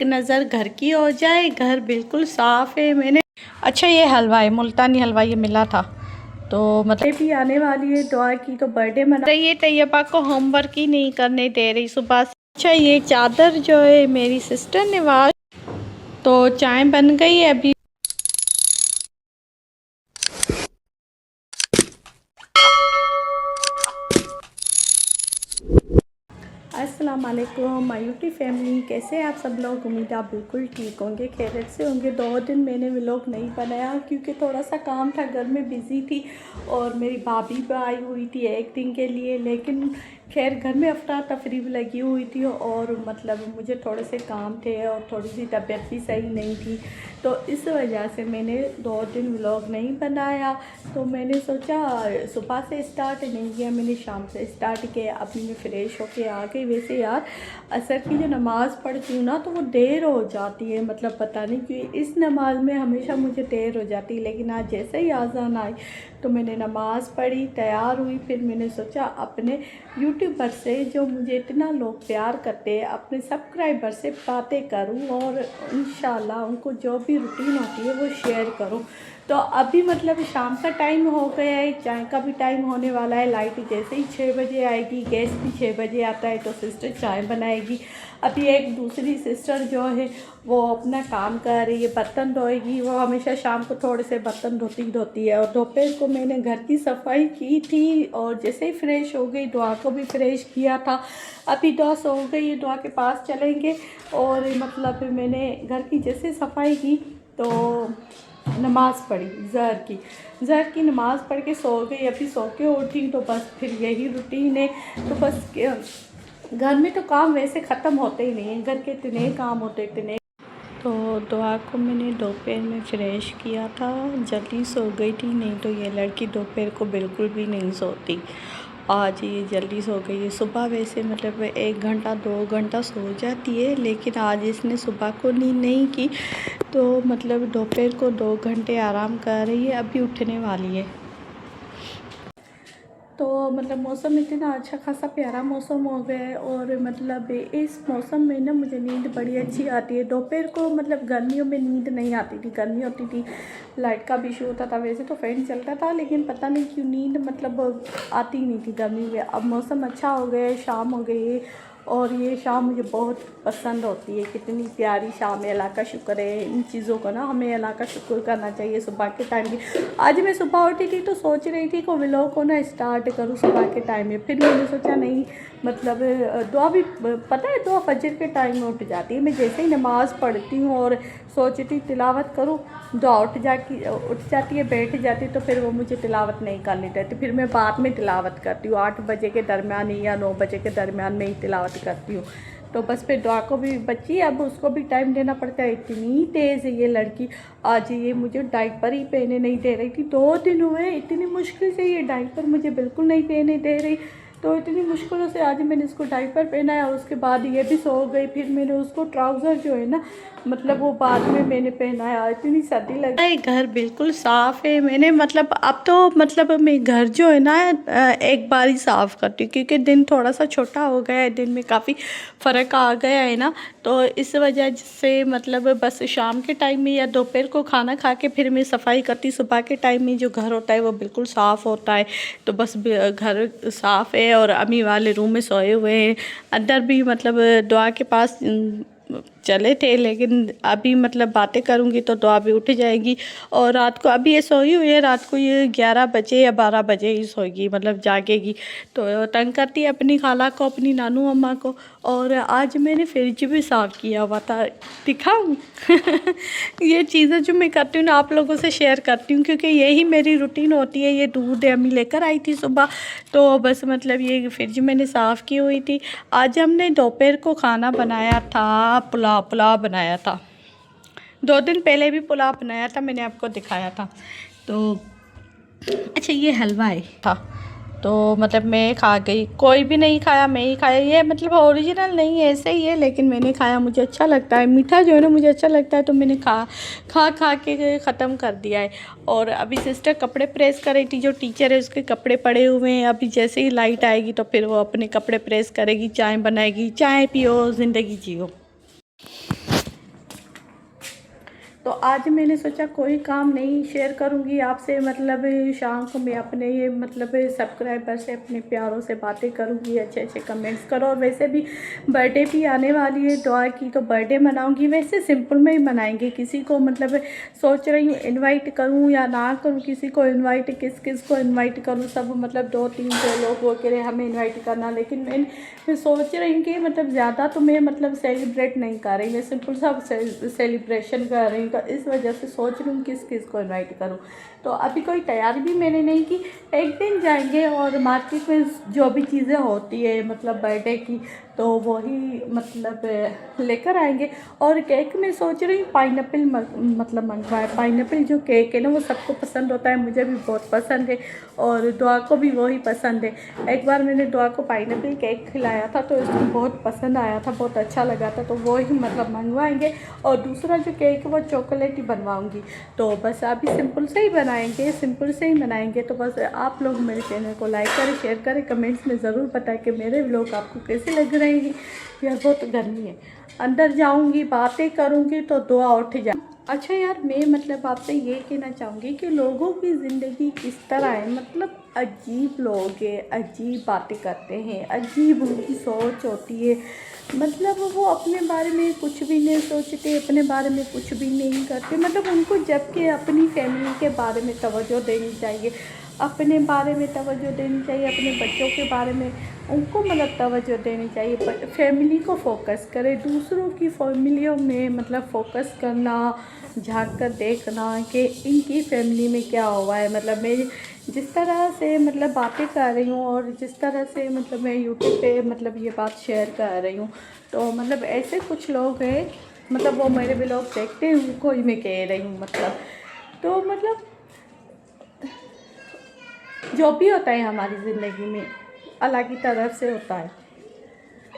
नज़र घर की हो जाए। घर बिल्कुल साफ़ है। मैंने अच्छा ये हलवा है, मुल्तानी हलवा ये मिला था, तो मतलब भी आने वाली है दुआ की, तो बर्थडे मना रही है। तैयबा को होमवर्क ही नहीं करने दे रही सुबह से। अच्छा ये चादर जो है मेरी सिस्टर ने वाश, तो चाय बन गई है अभी। अस्सलाम वालेकुम माय यूट्यूब फैमिली, कैसे हैं आप सब लोग। उम्मीद आप बिल्कुल ठीक होंगे, खैरियत से होंगे। 2 दिन मैंने व्लॉग नहीं बनाया क्योंकि थोड़ा सा काम था, घर में बिज़ी थी और मेरी भाभी भी आई हुई थी 1 दिन के लिए। लेकिन खैर घर में अफरा तफरी भी लगी हुई थी और मतलब मुझे थोड़े से काम थे और थोड़ी सी तबीयत भी सही नहीं थी, तो इस वजह से मैंने 2 दिन व्लॉग नहीं बनाया। तो मैंने सोचा सुबह से स्टार्ट नहीं किया, मैंने शाम से स्टार्ट किया। अभी मैं फ़्रेश होके आ गई। वैसे यार असर की जो नमाज़ पढ़ती हूँ ना तो वो देर हो जाती है, मतलब पता नहीं क्यों इस नमाज में हमेशा मुझे देर हो जाती है। लेकिन आज जैसे ही आज़ान आई तो मैंने नमाज़ पढ़ी, तैयार हुई, फिर मैंने सोचा अपने यूट्यूबर से जो मुझे इतना लोग प्यार करते हैं, अपने सब्सक्राइबर से बातें करूं और इंशाल्लाह उनको जो भी रूटीन होती है वो शेयर करूं। तो अभी मतलब शाम का टाइम हो गया है, चाय का भी टाइम होने वाला है। लाइट जैसे ही 6 बजे आएगी, गैस भी 6 बजे आता है, तो सिस्टर चाय बनाएगी। अभी एक दूसरी सिस्टर जो है वो अपना काम कर रही है, बर्तन धोएगी। वो हमेशा शाम को थोड़े से बर्तन धोती है। और दोपहर को मैंने घर की सफाई की थी और जैसे ही फ्रेश हो गई दुआ को भी फ्रेश किया था। अभी दुआ सो गई है, दुआ के पास चलेंगे। और मतलब मैंने घर की जैसे सफाई की तो नमाज़ पढ़ी, ज़हर की नमाज़ पढ़ के सो गई। अभी सो के उठी तो बस फिर यही रूटीन है। तो बस घर में तो काम वैसे ख़त्म होते ही नहीं हैं, घर के इतने काम होते इतने। तो दुआ को मैंने दोपहर में फ़्रेश किया था, जल्दी सो गई थी, नहीं तो ये लड़की दोपहर को बिल्कुल भी नहीं सोती। आज ये जल्दी सो गई है। सुबह वैसे मतलब 1 घंटा 2 घंटा सो जाती है, लेकिन आज इसने सुबह को नींद नहीं की, तो मतलब दोपहर को 2 घंटे आराम कर रही है। अभी उठने वाली है। तो मतलब मौसम इतना अच्छा खासा प्यारा मौसम हो गया है और मतलब इस मौसम में ना मुझे नींद बड़ी अच्छी आती है। दोपहर को मतलब गर्मियों में नींद नहीं आती थी, गर्मी होती थी, लाइट का भी इशू होता था। वैसे तो फैन चलता था लेकिन पता नहीं क्यों नींद मतलब आती नहीं थी गर्मी में। अब मौसम अच्छा हो गया है, शाम हो गई है और ये शाम मुझे बहुत पसंद होती है। कितनी प्यारी शाम है, अल्लाह का शुक्र है। इन चीज़ों का ना हमें अल्लाह का शुक्र करना चाहिए। सुबह के टाइम भी आज मैं सुबह उठी थी तो सोच रही थी कि व्लॉग को ना स्टार्ट करूँ सुबह के टाइम में, फिर मैंने सोचा नहीं मतलब दुआ भी पता है दुआ फजर के टाइम में उठ जाती है। मैं जैसे ही नमाज़ पढ़ती हूँ और सोचती तिलावत करूँ, दुआ उठ जाती है, बैठ जाती है, तो फिर वो मुझे तिलावत नहीं करनी रहती। फिर मैं बाद में तिलावत करती हूँ, 8 बजे के दरमियान या 9 बजे के दरमियान में ही तिलावत करती हूँ। तो बस फिर दुआ को भी बच्ची अब उसको भी टाइम देना पड़ता है। इतनी तेज़ है ये लड़की, आज ये मुझे डायपर ही पहने नहीं दे रही थी। 2 दिन हुए इतनी मुश्किल से ये डायपर मुझे बिल्कुल नहीं पहने दे रही, तो इतनी मुश्किलों से आज मैंने इसको डायपर पहनाया। उसके बाद ये भी सो गई। फिर मैंने उसको ट्राउज़र जो है ना मतलब वो बाद में मैंने पहनाया। इतनी सर्दी लग रही है। घर बिल्कुल साफ़ है। मैंने मतलब अब तो मतलब मैं घर जो है ना एक बार ही साफ़ करती हूँ क्योंकि दिन थोड़ा सा छोटा हो गया है, दिन में काफ़ी फ़र्क आ गया है ना, तो इस वजह से मतलब बस शाम के टाइम में या दोपहर को खाना खा के फिर मैं सफाई करती। सुबह के टाइम में जो घर होता है वो बिल्कुल साफ़ होता है, तो बस घर साफ़ है। और अम्मी वाले रूम में सोए हुए हैं, अंदर भी मतलब दुआ के पास चले थे, लेकिन अभी मतलब बातें करूँगी तो दुआ भी उठ जाएगी। और रात को अभी ये सोई हुई है, रात को ये 11 बजे या 12 बजे ही सोएगी, मतलब जागेगी। तो तंग करती है अपनी खाला को, अपनी नानू अम्मा को। और आज मैंने फ्रिज भी साफ़ किया हुआ था, दिखाऊँ ये चीज़ें जो मैं करती हूँ ना आप लोगों से शेयर करती हूँ क्योंकि यही मेरी रूटीन होती है। ये दूध अम्मी लेकर आई थी सुबह, तो बस मतलब ये फ्रिज मैंने साफ़ की हुई थी। आज हमने दोपहर को खाना बनाया था, पुलाव बनाया था। 2 दिन पहले भी पुलाव बनाया था, मैंने आपको दिखाया था। तो अच्छा ये हलवा है था, तो मतलब मैं खा गई, कोई भी नहीं खाया, मैं ही खाया। ये मतलब ओरिजिनल नहीं है, ऐसे ही है, लेकिन मैंने खाया, मुझे अच्छा लगता है। मीठा जो है ना मुझे अच्छा लगता है, तो मैंने खा के ख़त्म कर दिया है। और अभी सिस्टर कपड़े प्रेस कर रही थी, जो टीचर है उसके कपड़े पड़े हुए हैं। अभी जैसे ही लाइट आएगी तो फिर वो अपने कपड़े प्रेस करेगी, चाय बनाएगी। चाय पियो ज़िंदगी जियो। तो आज मैंने सोचा कोई काम नहीं शेयर करूंगी आपसे, मतलब शाम को मैं अपने ये मतलब सब्सक्राइबर से, अपने प्यारों से बातें करूंगी, अच्छे अच्छे कमेंट्स करो। और वैसे भी बर्थडे भी आने वाली है, दुआ की तो बर्थडे मनाऊंगी, वैसे सिंपल में ही मनाएंगे। किसी को मतलब सोच रही हूँ इनवाइट करूँ या ना करूँ, किसी को इनवाइट, किस किस को इनवाइट करूँ, सब मतलब 2-3 जो लोग वो कह रहे हमें इनवाइट करना। लेकिन मैं सोच रही हूँ कि मतलब ज़्यादा तो मैं मतलब सेलिब्रेट नहीं कर रही, मैं सिंपल सा सेलिब्रेशन कर रही हूँ, तो इस वजह से सोच रही हूँ किस किस को इनवाइट करूँ। तो अभी कोई तैयारी भी मैंने नहीं की, एक दिन जाएंगे और मार्केट में जो भी चीज़ें होती है मतलब बर्थडे की, तो वही मतलब लेकर आएंगे। और केक में सोच रही हूँ पाइनएप्पल मतलब मंगवाए। पाइनएप्पल जो केक है ना वो सबको पसंद होता है, मुझे भी बहुत पसंद है और दुआ को भी वही पसंद है। एक बार मैंने दुआ को पाइनएप्पल केक खिलाया था तो उसको बहुत पसंद आया था, बहुत अच्छा लगा था, तो वो ही मतलब मंगवाएंगे। और दूसरा जो केक है वो चॉकलेट ही बनवाऊँगी। तो बस अभी सिंपल से ही बनाएंगे, सिंपल से ही मनाएंगे। तो बस आप लोग मेरे चैनल को लाइक करें, शेयर करें, कमेंट्स में ज़रूर बताएं कि मेरे व्लॉग आपको कैसे लग रहे हैं। यार बहुत गर्मी है, अंदर जाऊंगी बातें करूंगी तो दुआ उठ जाए। अच्छा यार, मैं मतलब आपसे ये कहना चाहूँगी कि लोगों की ज़िंदगी किस तरह है, मतलब अजीब लोग हैं, अजीब बातें करते हैं, अजीब उनकी सोच होती है। मतलब वो अपने बारे में कुछ भी नहीं सोचते, अपने बारे में कुछ भी नहीं करते, मतलब उनको जबकि अपनी फैमिली के बारे में तवज्जो देनी चाहिए, अपने बारे में तवज्जो देनी चाहिए, अपने बच्चों के बारे में उनको मतलब तवज्जो देनी चाहिए। पर फैमिली को फोकस करें, दूसरों की फैमिलियों में मतलब फोकस करना, झांक कर देखना कि इनकी फैमिली में क्या हुआ है। मतलब मैं जिस तरह से मतलब बातें कर रही हूँ और जिस तरह से मतलब मैं यूट्यूब पे मतलब ये बात शेयर कर रही हूँ, तो मतलब ऐसे कुछ लोग हैं, मतलब वो मेरे व्लॉग देखते हैं, उनको ही मैं कह रही हूँ। मतलब तो मतलब जो भी होता है हमारी ज़िंदगी में अल्लाह की तरफ से होता है।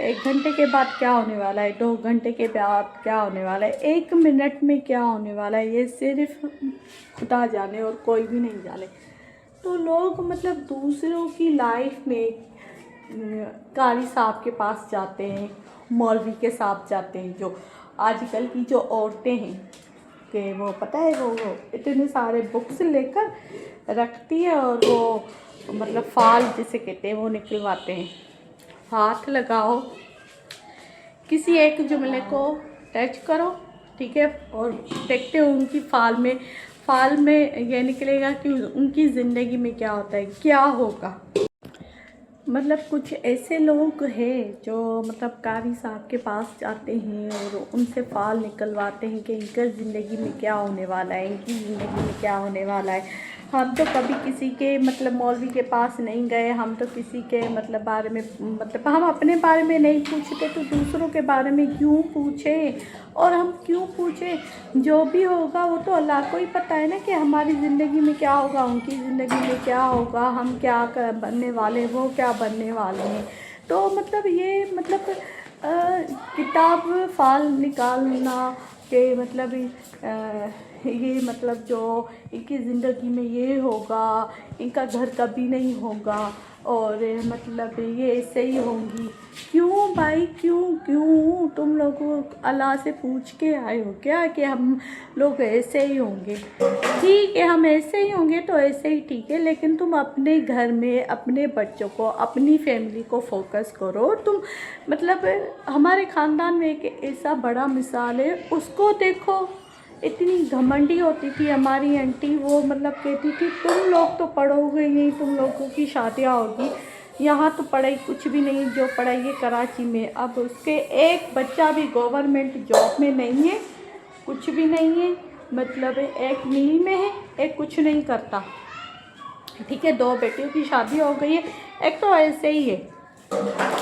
1 घंटे के बाद क्या होने वाला है, 2 घंटे के बाद क्या होने वाला है, 1 मिनट में क्या होने वाला है, ये सिर्फ खुदा जाने और कोई भी नहीं जाने। तो लोग मतलब दूसरों की लाइफ में कारी साहब के पास जाते हैं, मौलवी के साथ जाते हैं। जो आजकल की जो औरतें हैं कि वो पता है वो इतने सारे बुक्स लेकर रखती है और वो मतलब फाल जिसे कहते हैं वो निकलवाते हैं। हाथ लगाओ, किसी एक जुमले को टच करो, ठीक है, और देखते हो उनकी फाल में ये निकलेगा कि उनकी ज़िंदगी में क्या होता है, क्या होगा। मतलब कुछ ऐसे लोग हैं जो मतलब कारी साहब के पास जाते हैं और उनसे फाल निकलवाते हैं कि इनका ज़िंदगी में क्या होने वाला है, इनकी ज़िंदगी में क्या होने वाला है। हम तो कभी किसी के मतलब मौलवी के पास नहीं गए, हम तो किसी के मतलब बारे में मतलब हम अपने बारे में नहीं पूछते, तो दूसरों के बारे में क्यों पूछें। और हम क्यों पूछें, जो भी होगा वो तो अल्लाह को ही पता है ना कि हमारी ज़िंदगी में क्या होगा, उनकी ज़िंदगी में क्या होगा, हम क्या बनने वाले, वो क्या बनने वाले हैं। तो मतलब ये मतलब किताब फाल निकालना के मतलब ये मतलब जो इनकी ज़िंदगी में ये होगा, इनका घर कभी नहीं होगा और मतलब ये ऐसे ही होंगी। क्यों भाई, क्यों तुम लोग अल्लाह से पूछ के आए हो क्या कि हम लोग ऐसे ही होंगे? ठीक है, हम ऐसे ही होंगे तो ऐसे ही ठीक है, लेकिन तुम अपने घर में अपने बच्चों को, अपनी फैमिली को फोकस करो। तुम मतलब हमारे ख़ानदान में एक ऐसा बड़ा मिसाल है, उसको देखो, इतनी घमंडी होती थी हमारी आंटी, वो मतलब कहती थी तुम लोग तो पढ़ोगे नहीं, तुम लोगों की शादियाँ होगी, यहाँ तो पढ़ाई कुछ भी नहीं, जो पढ़ाई है कराची में। अब उसके एक बच्चा भी गवर्नमेंट जॉब में नहीं है, कुछ भी नहीं है, मतलब एक मिल में है, एक कुछ नहीं करता, ठीक है। 2 बेटियों की शादी हो गई है, एक तो ऐसे ही है,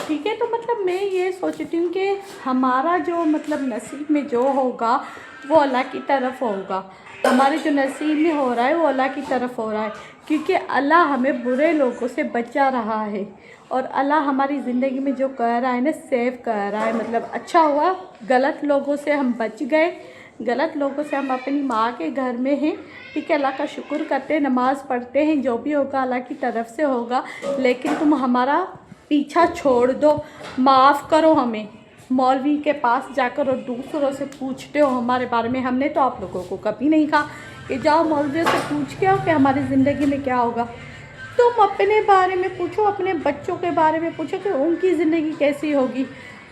ठीक है। तो मतलब मैं ये सोचती हूँ कि हमारा जो मतलब नसीब में जो होगा वो अल्लाह की तरफ होगा, हमारे जो नसीब में हो रहा है वो अल्लाह की तरफ हो रहा है, क्योंकि अल्लाह हमें बुरे लोगों से बचा रहा है और अल्लाह हमारी ज़िंदगी में जो कह रहा है ना सेव कर रहा है। मतलब अच्छा हुआ गलत लोगों से हम बच गए, गलत लोगों से हम अपनी माँ के घर में हैं, ठीक है। अल्लाह का शुक्र करते हैं, नमाज़ पढ़ते हैं, जो भी होगा अल्लाह की तरफ से होगा। लेकिन तुम हमारा पीछा छोड़ दो, माफ़ करो हमें, मौलवी के पास जाकर और दूसरों से पूछते हो हमारे बारे में। हमने तो आप लोगों को कभी नहीं कहा कि जाओ मौलवियों से पूछ के आओ कि हमारी ज़िंदगी में क्या होगा। तुम अपने बारे में पूछो, अपने बच्चों के बारे में पूछो कि उनकी ज़िंदगी कैसी होगी।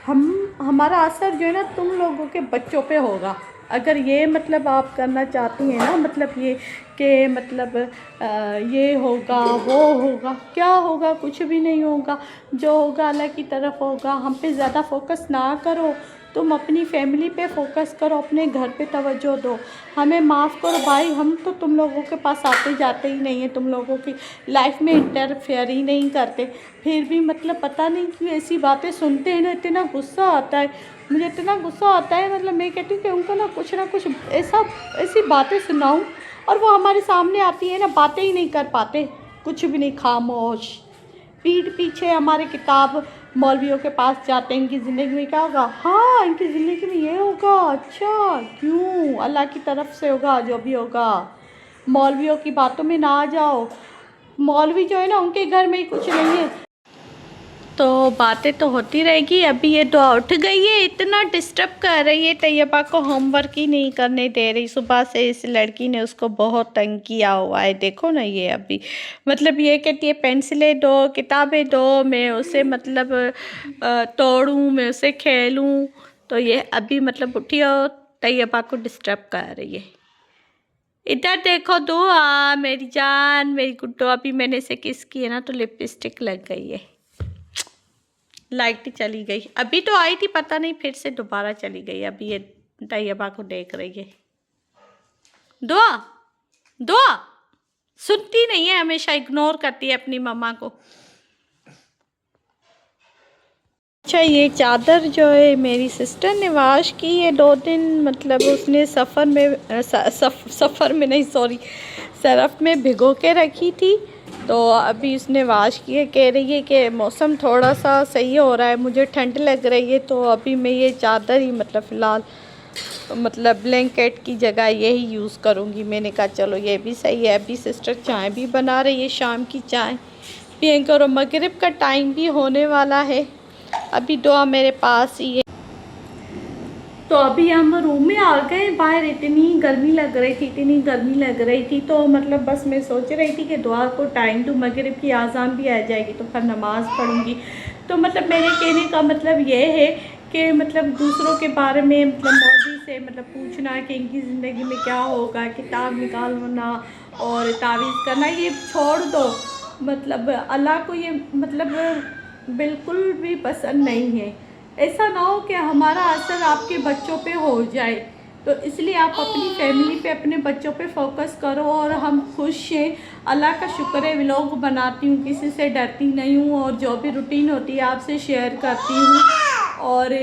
हमारा असर जो है ना तुम लोगों के बच्चों पे होगा। अगर ये मतलब आप करना चाहती हैं ना, मतलब ये कि मतलब ये होगा वो होगा, क्या होगा, कुछ भी नहीं होगा। जो होगा अल्लाह की तरफ होगा। हम पे ज़्यादा फोकस ना करो, तुम अपनी फैमिली पे फोकस करो, अपने घर पे तवज्जो दो। हमें माफ़ करो भाई, हम तो तुम लोगों के पास आते जाते ही नहीं हैं, तुम लोगों की लाइफ में इंटरफेयर ही नहीं करते। फिर भी मतलब पता नहीं क्यों ऐसी बातें सुनते हैं ना, इतना गुस्सा आता है मुझे, इतना गुस्सा आता है। मतलब मैं कहती हूँ कि उनको ना कुछ ऐसी बातें सुनाऊँ, और वो हमारे सामने आती है ना, बातें ही नहीं कर पाते, कुछ भी नहीं, खामोश। पीठ पीछे हमारे किताब मौलवियों के पास जाते हैं, इनकी ज़िंदगी में क्या होगा, हाँ इनकी ज़िंदगी में ये होगा, अच्छा क्यों, अल्लाह की तरफ से होगा जो भी होगा। मौलवियों की बातों में ना आ जाओ। मौलवी जो है ना उनके घर में ही कुछ नहीं है। तो बातें तो होती रहेगी। अभी ये दुआ उठ गई है, इतना डिस्टर्ब कर रही है, तैयबा को होमवर्क ही नहीं करने दे रही। सुबह से इस लड़की ने उसको बहुत तंग किया हुआ है। देखो ना ये अभी मतलब ये कहती है पेंसिलें दो, किताबें दो, मैं उसे मतलब तोड़ूँ, मैं उसे खेलूँ। तो ये अभी मतलब उठी और तैयबा को डिस्टर्ब कर रही है। इधर देखो दुआ, मेरी जान, मेरी गुड्डो। अभी मैंने इसे किस की है ना तो लिपस्टिक लग गई है। लाइट ही चली गई। अभी तो आई थी, पता नहीं फिर से दोबारा चली गई। अभी ये तैयबा को देख रही है। दुआ दुआ सुनती नहीं है, हमेशा इग्नोर करती है अपनी मम्मा को। अच्छा ये चादर जो है मेरी सिस्टर ने वाश की है 2 दिन, मतलब उसने सफ़र में नहीं सॉरी सरफ में भिगो के रखी थी। तो अभी उसने वाश किए, कह रही है कि मौसम थोड़ा सा सही हो रहा है, मुझे ठंड लग रही है, तो अभी मैं ये चादर ही मतलब फ़िलहाल मतलब ब्लैंकेट की जगह यही यूज़ करूँगी। मैंने कहा चलो ये भी सही है। अभी सिस्टर चाय भी बना रही है, शाम की चाय पियेंगे और मगरिब का टाइम भी होने वाला है। अभी दुआ मेरे पास ही है। तो अभी हम रूम में आ गए। बाहर इतनी गर्मी लग रही थी, तो मतलब बस मैं सोच रही थी कि दुआ को टाइम टू मगरिब की आज़ान भी आ जाएगी तो फिर नमाज़ पढ़ूंगी। तो मतलब मेरे कहने का मतलब ये है कि मतलब दूसरों के बारे में मतलब मौलवी से मतलब पूछना कि इनकी ज़िंदगी में क्या होगा, किताब निकालना और तावीज़ करना, ये छोड़ दो। मतलब अल्लाह को ये मतलब बिल्कुल भी पसंद नहीं है। ऐसा ना हो कि हमारा असर आपके बच्चों पे हो जाए। तो इसलिए आप अपनी फैमिली पे, अपने बच्चों पे फोकस करो। और हम खुश हैं, अल्लाह का शुक्र है, व्लॉग बनाती हूँ, किसी से डरती नहीं हूँ, और जो भी रूटीन होती है आपसे शेयर करती हूँ, और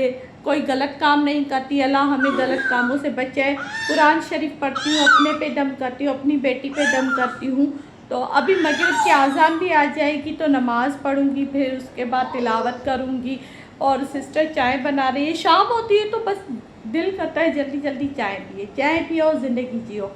कोई गलत काम नहीं करती। अल्लाह हमें गलत कामों से बचाए। कुरान शरीफ पढ़ती हूँ, अपने पे दम करती हूँ, अपनी बेटी पे दम करती हूँ। तो अभी मगरिब की आज़ान भी आ जाएगी तो नमाज़ पढ़ूँगी, फिर उसके बाद तिलावत करूँगी। और सिस्टर चाय बना रही है। शाम होती है तो बस दिल करता है जल्दी जल्दी चाय पियो, ज़िंदगी जियो।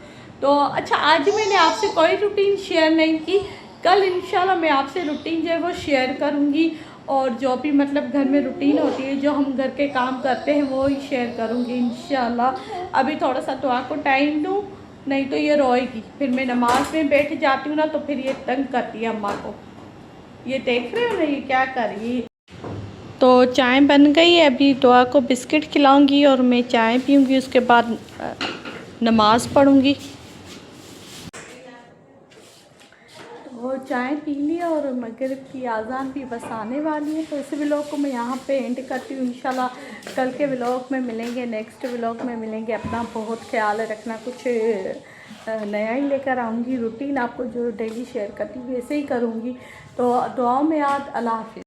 तो अच्छा आज मैंने आपसे कोई रूटीन शेयर नहीं की, कल इंशाल्लाह मैं आपसे रूटीन जो है वो शेयर करूँगी। और जो भी मतलब घर में रूटीन होती है, जो हम घर के काम करते हैं, वो ही शेयर करूँगी इंशाल्लाह। अभी थोड़ा सा दुआ को टाइम दूँ, नहीं तो ये रोएगी। फिर मैं नमाज में बैठ जाती हूँ ना तो फिर ये तंग करती है अम्मा को। ये देख रहे हो ना ये क्या कर रही है। तो चाय बन गई है। अभी दुआ को बिस्किट खिलाऊंगी और मैं चाय पीऊंगी, उसके बाद नमाज़ पढ़ूंगी। वो चाय पी ली और मगरिब की आज़ान भी बस आने वाली है। तो इस व्लॉग को मैं यहाँ पे एंड करती हूँ। इंशाल्लाह कल के व्लॉग में मिलेंगे, नेक्स्ट व्लॉग में मिलेंगे। अपना बहुत ख्याल रखना। कुछ नया ही लेकर आऊँगी, रूटीन आपको जो डेली शेयर करती हूँ वैसे ही करूँगी। तो दुआओं में याद। अल्लाह हाफ़िज़।